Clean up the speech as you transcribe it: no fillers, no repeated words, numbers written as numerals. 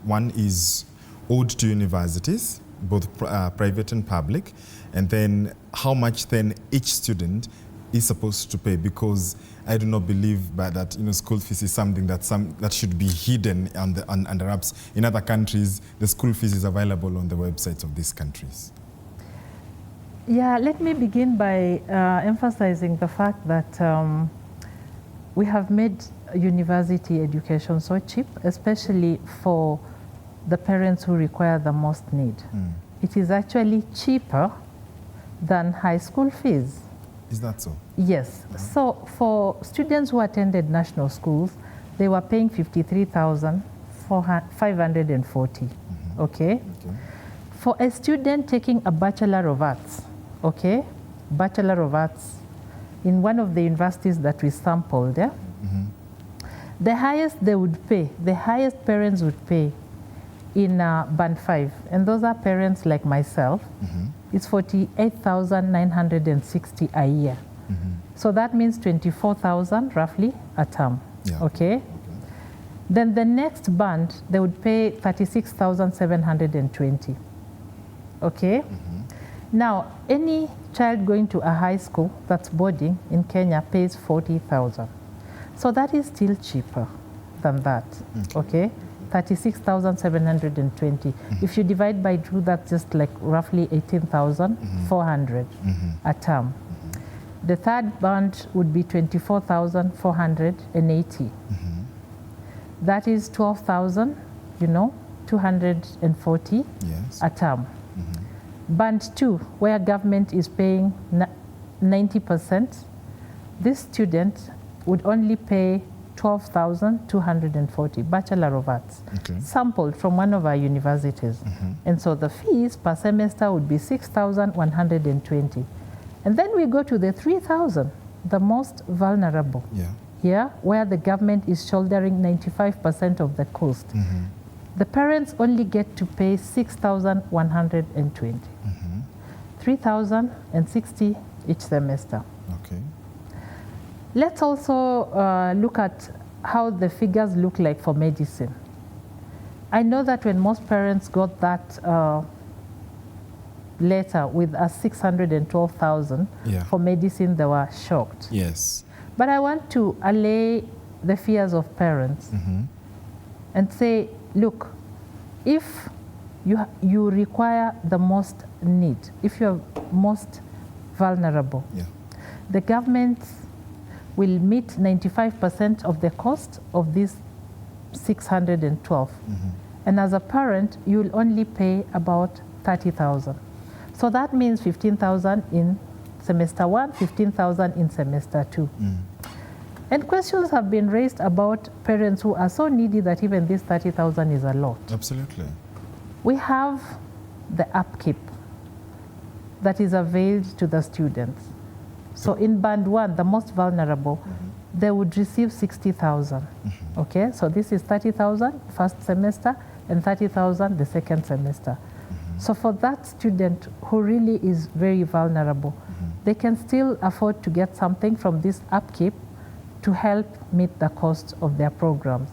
one is owed to universities, both private and public, and then how much then each student is supposed to pay, because I do not believe that school fees is something that should be hidden under wraps. In other countries, the school fees is available on the websites of these countries. Yeah, let me begin by emphasizing the fact that we have made university education so cheap, especially for the parents who require the most need. It is actually cheaper than high school fees. Is that so? Yes. So for students who attended national schools, they were paying 53,540. Okay? For a student taking a Bachelor of Arts, okay, Bachelor of Arts in one of the universities that we sampled, yeah? The highest they would pay, the highest parents would pay in Band 5, and those are parents like myself, it's 48,960 a year. So that means 24,000 roughly a term, okay? Then the next band, they would pay 36,720, okay? Now, any child going to a high school that's boarding in Kenya pays 40,000. So that is still cheaper than that, okay? 36,720. If you divide by 2, that's just like roughly 18,400 a term. The third band would be 24,480. That is 12,000, 240 a term. Band 2, where government is paying 90%, this student would only pay 12,240, Bachelor of Arts, sampled from one of our universities. And so the fees per semester would be 6,120. And then we go to the 3,000, the most vulnerable. Here, where the government is shouldering 95% of the cost. The parents only get to pay 6,120. 3,060 each semester. Let's also look at how the figures look like for medicine. I know that when most parents got that letter with a 612,000 for medicine, they were shocked. But I want to allay the fears of parents and say, look, if you require the most need, if you're most vulnerable, the government will meet 95% of the cost of this 612. And as a parent, you'll only pay about 30,000. So that means 15,000 in semester 1, 15,000 in semester 2. And questions have been raised about parents who are so needy that even this 30,000 is a lot. Absolutely. We have the upkeep that is availed to the students. So in Band 1, the most vulnerable, they would receive 60,000. Okay, so this is 30,000 first semester and 30,000 the second semester. So for that student who really is very vulnerable, they can still afford to get something from this upkeep to help meet the cost of their programs.